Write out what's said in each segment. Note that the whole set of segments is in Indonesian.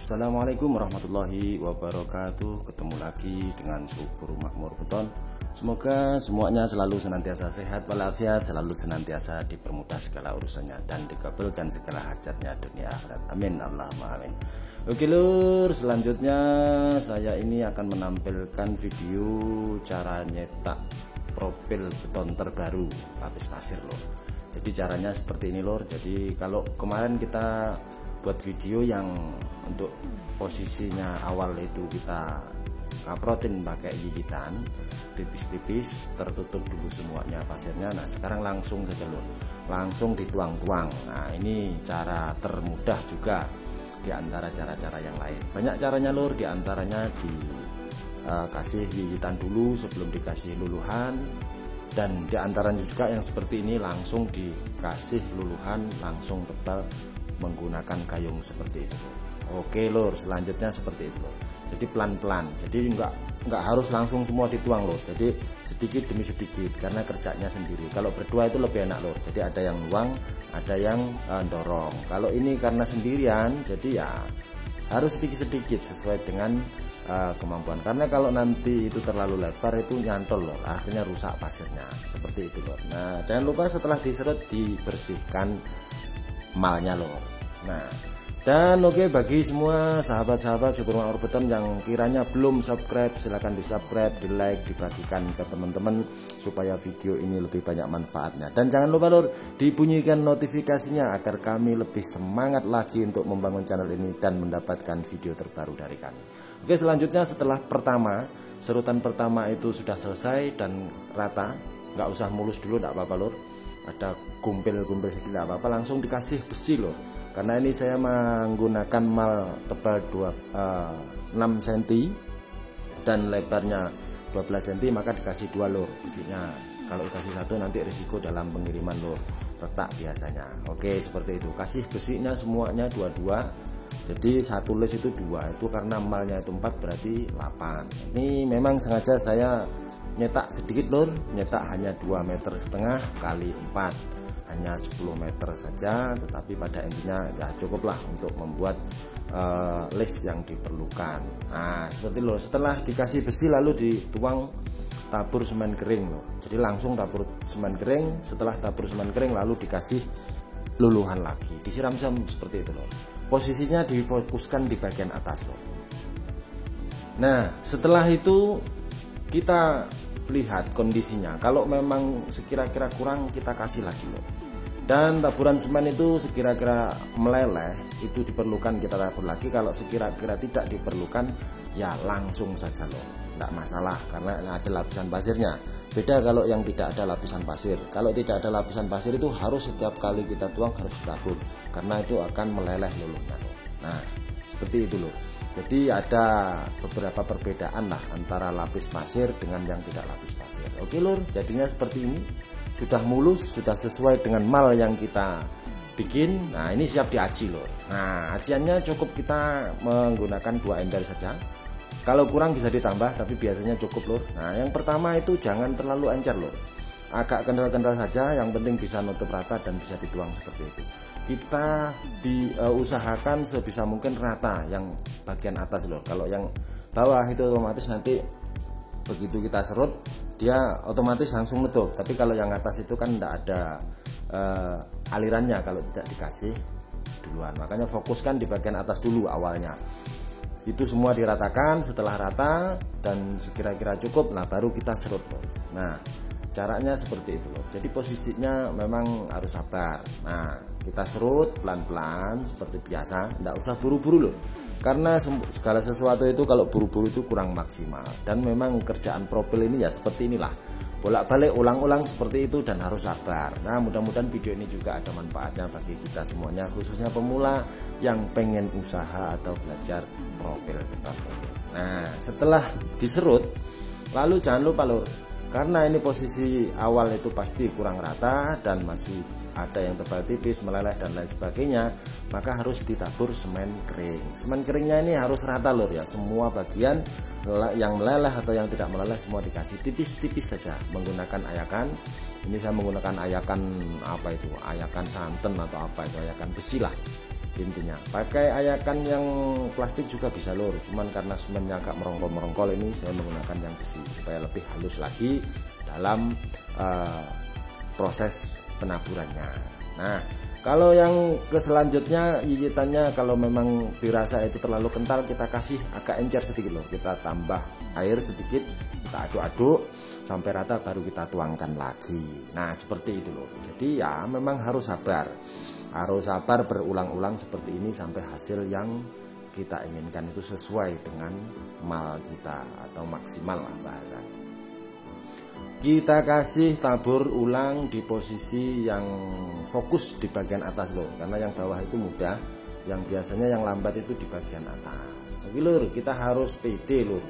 Assalamualaikum warahmatullahi wabarakatuh. Ketemu lagi dengan Subur Makmur Beton. Semoga semuanya selalu senantiasa sehat walafiat, selalu senantiasa dipermudah segala urusannya dan dikabulkan segala hajatnya dunia akhirat. Amin Allahumma amin. Oke lur, selanjutnya saya ini akan menampilkan video cara nyetak profil beton terbaru lapis pasir lor. Jadi caranya seperti ini lor. Jadi kalau kemarin kita buat video yang untuk posisinya awal itu kita kaprotin pakai gigitan tipis-tipis, tertutup dulu semuanya pasirnya. Nah sekarang langsung saja lor, langsung dituang-tuang. Nah ini cara termudah juga di antara cara-cara yang lain. Banyak caranya lor, di antaranya dikasih gigitan dulu sebelum dikasih luluhan, dan di antaranya juga yang seperti ini langsung dikasih luluhan langsung tebal menggunakan gayung seperti itu. Oke lor, selanjutnya seperti itu. Jadi pelan-pelan. Jadi nggak harus langsung semua dituang lor. Jadi sedikit demi sedikit karena kerjanya sendiri. Kalau berdua itu lebih enak lor. Jadi ada yang nuang, ada yang dorong. Kalau ini karena sendirian, jadi ya harus sedikit-sedikit sesuai dengan kemampuan. Karena kalau nanti itu terlalu lebar itu nyantol lor. Akhirnya rusak pasirnya. Seperti itu lor. Nah jangan lupa setelah diserut dibersihkan malnya lor. Nah dan oke, bagi semua sahabat-sahabat Subur Makmur Beton yang kiranya belum subscribe, silahkan di subscribe, di like, dibagikan ke teman-teman supaya video ini lebih banyak manfaatnya. Dan jangan lupa lor, dibunyikan notifikasinya agar kami lebih semangat lagi untuk membangun channel ini dan mendapatkan video terbaru dari kami. Oke, selanjutnya setelah serutan pertama itu sudah selesai dan rata, nggak usah mulus dulu, nggak apa-apa lor. Ada kumpil-kumpil sedikit nggak apa-apa, langsung dikasih besi lor. Karena ini saya menggunakan mal tebal 6 cm dan lebarnya 12 cm, maka dikasih 2 lor besinya. Kalau dikasih 1 nanti risiko dalam pengiriman lor retak biasanya. Oke, seperti itu. Kasih besinya semuanya 2-2. Jadi 1 les itu 2. Itu karena malnya itu 4 berarti 8. Ini memang sengaja saya nyetak sedikit lor, nyetak hanya 2,5 meter kali 4. Hanya 10 meter saja, tetapi pada intinya ya cukuplah untuk membuat les yang diperlukan. Nah seperti loh, setelah dikasih besi lalu dituang tabur semen kering loh. Jadi langsung tabur semen kering, setelah tabur semen kering lalu dikasih luluhan lagi, disiram-siram seperti itu loh. Posisinya difokuskan di bagian atas loh. Nah setelah itu kita lihat kondisinya. Kalau memang sekira-kira kurang kita kasih lagi loh. Dan taburan semen itu sekira-kira meleleh itu diperlukan kita tabur lagi. Kalau sekira-kira tidak diperlukan ya langsung saja loh, tidak masalah karena ada lapisan pasirnya. Beda kalau yang tidak ada lapisan pasir. Kalau tidak ada lapisan pasir itu harus setiap kali kita tuang harus tabur karena itu akan meleleh luluhnya. Nah seperti itu loh. Jadi ada beberapa perbedaan lah antara lapis pasir dengan yang tidak lapis pasir. Oke lur, jadinya seperti ini. Sudah mulus, sudah sesuai dengan mal yang kita bikin. Nah ini siap diaji lur. Nah ajiannya cukup kita menggunakan 2 ember saja. Kalau kurang bisa ditambah, tapi biasanya cukup lur. Nah yang pertama itu jangan terlalu encer lur. Agak kental-kental saja, yang penting bisa nutup rata dan bisa dituang seperti itu. Kita diusahakan sebisa mungkin rata yang bagian atas loh. Kalau yang bawah itu otomatis nanti begitu kita serut dia otomatis langsung nutup. Tapi kalau yang atas itu kan tidak ada alirannya kalau tidak dikasih duluan. Makanya fokuskan di bagian atas dulu awalnya. Itu semua diratakan, setelah rata dan sekira-kira cukup, nah baru kita serut loh. Nah caranya seperti itu loh. Jadi posisinya memang harus sabar. Nah kita serut pelan-pelan seperti biasa, tidak usah buru-buru loh. Karena segala sesuatu itu kalau buru-buru itu kurang maksimal. Dan memang kerjaan profil ini ya seperti inilah, bolak-balik ulang-ulang seperti itu dan harus sabar. Nah mudah-mudahan video ini juga ada manfaatnya bagi kita semuanya, khususnya pemula yang pengen usaha atau belajar profil beton. Nah setelah diserut lalu jangan lupa lur, karena ini posisi awal itu pasti kurang rata dan masih ada yang tebal tipis, meleleh dan lain sebagainya, maka harus ditabur semen kering. Semen keringnya ini harus rata lur ya, semua bagian yang meleleh atau yang tidak meleleh semua dikasih tipis-tipis saja menggunakan ayakan. Ini saya menggunakan ayakan apa itu, ayakan santan atau apa itu, ayakan besi lah. intinya. Pakai ayakan yang plastik juga bisa lur, cuman karena semennya agak merongkol ini saya menggunakan yang besi supaya lebih halus lagi dalam proses penaburannya. Nah, kalau yang ke selanjutnya gigitannya, kalau memang dirasa itu terlalu kental, kita kasih agak encer sedikit loh, kita tambah air sedikit, kita aduk-aduk sampai rata, baru kita tuangkan lagi. Nah, seperti itu loh. Jadi ya memang harus sabar berulang-ulang seperti ini sampai hasil yang kita inginkan itu sesuai dengan mal kita atau maksimal lah bahasanya. Kita kasih tabur ulang di posisi yang fokus di bagian atas loh, karena yang bawah itu mudah, yang biasanya yang lambat itu di bagian atas. Oke lur, kita harus pede lur.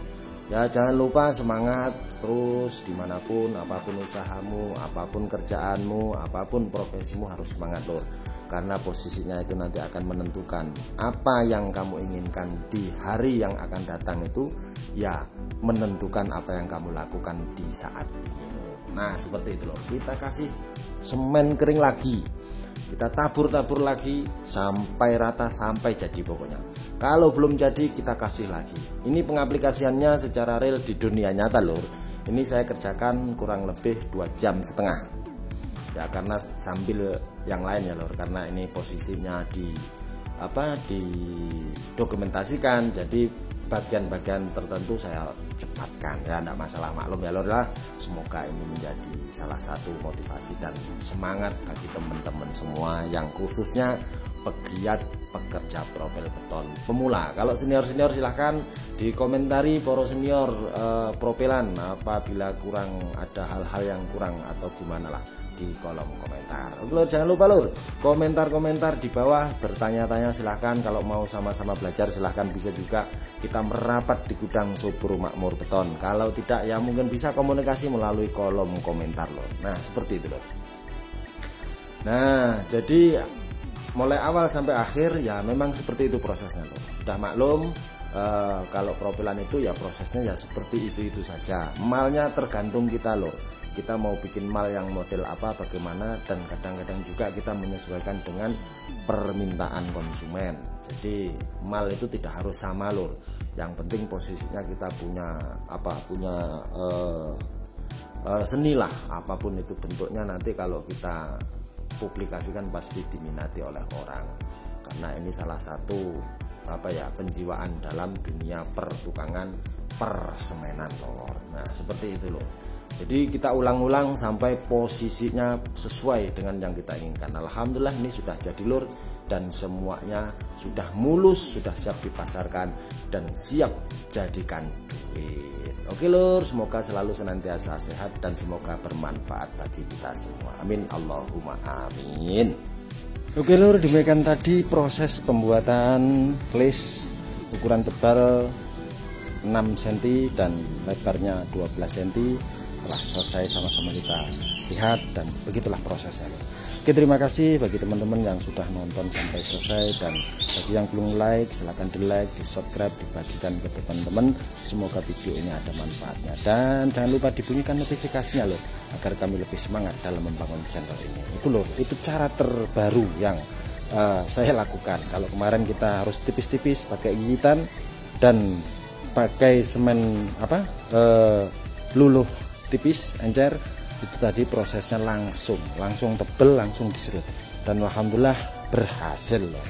Ya jangan lupa semangat terus dimanapun, apapun usahamu, apapun kerjaanmu, apapun profesimu, harus semangat lur. Karena posisinya itu nanti akan menentukan apa yang kamu inginkan di hari yang akan datang, itu ya menentukan apa yang kamu lakukan di saat ini. Nah seperti itu loh, kita kasih semen kering lagi, kita tabur-tabur lagi sampai rata, sampai jadi pokoknya. Kalau belum jadi kita kasih lagi. Ini pengaplikasiannya secara real di dunia nyata lur. Ini saya kerjakan kurang lebih 2,5 jam ya, karena sambil yang lain ya lur, karena ini posisinya dokumentasikan, jadi bagian-bagian tertentu saya cepatkan ya, tidak masalah, maklum ya lur lah. Semoga ini menjadi salah satu motivasi dan semangat bagi teman-teman semua yang khususnya pegiat pekerja profil beton pemula. Kalau senior-senior silahkan dikomentari para senior profilan apabila kurang, ada hal-hal yang kurang atau gimana lah di kolom komentar. Lur, jangan lupa lur, komentar-komentar di bawah, bertanya-tanya silahkan. Kalau mau sama-sama belajar silahkan, bisa juga kita merapat di gudang Subur Makmur Beton. Kalau tidak ya mungkin bisa komunikasi melalui kolom komentar lur. Nah seperti itu lur. Nah jadi mulai awal sampai akhir ya memang seperti itu prosesnya lur. Udah maklum, kalau profilan itu ya prosesnya ya seperti itu saja. Malnya tergantung kita lur, kita mau bikin mal yang model apa, bagaimana, dan kadang-kadang juga kita menyesuaikan dengan permintaan konsumen. Jadi mal itu tidak harus sama lur, yang penting posisinya kita punya seni lah, apapun itu bentuknya, nanti kalau kita publikasikan pasti diminati oleh orang, karena ini salah satu penjiwaan dalam dunia pertukangan persemenan lor. Nah seperti itu loh. Jadi kita ulang-ulang sampai posisinya sesuai dengan yang kita inginkan. Alhamdulillah ini sudah jadi lur, dan semuanya sudah mulus, sudah siap dipasarkan dan siap jadikan duit. Oke lur, semoga selalu senantiasa sehat dan semoga bermanfaat bagi kita semua. Amin, Allahumma amin. Oke lur, demikian tadi proses pembuatan flash ukuran tebal 6 cm dan lebarnya 12 cm. Telah selesai sama-sama kita lihat, dan begitulah prosesnya. Oke, terima kasih bagi teman-teman yang sudah nonton sampai selesai, dan bagi yang belum like silahkan di like, di subscribe, dibagikan ke teman-teman. Semoga video ini ada manfaatnya, dan jangan lupa dibunyikan notifikasinya loh, agar kami lebih semangat dalam membangun channel ini. Itu loh, itu cara terbaru yang saya lakukan. Kalau kemarin kita harus tipis-tipis pakai gigitan dan pakai semen luluh tipis encer, itu tadi prosesnya langsung tebel, langsung diserut, dan alhamdulillah berhasil loh.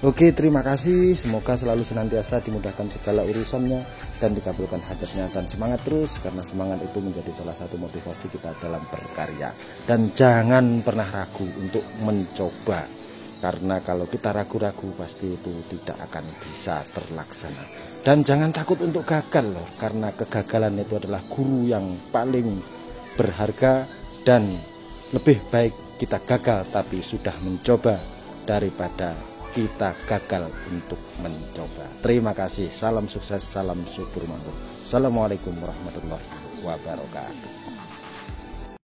Oke, terima kasih, semoga selalu senantiasa dimudahkan segala urusannya dan dikabulkan hajatnya, dan semangat terus, karena semangat itu menjadi salah satu motivasi kita dalam berkarya. Dan jangan pernah ragu untuk mencoba, karena kalau kita ragu-ragu pasti itu tidak akan bisa terlaksana. Dan jangan takut untuk gagal loh, karena kegagalan itu adalah guru yang paling berharga, dan lebih baik kita gagal tapi sudah mencoba daripada kita gagal untuk mencoba. Terima kasih, salam sukses, salam subur makmur. Assalamualaikum warahmatullahi wabarakatuh.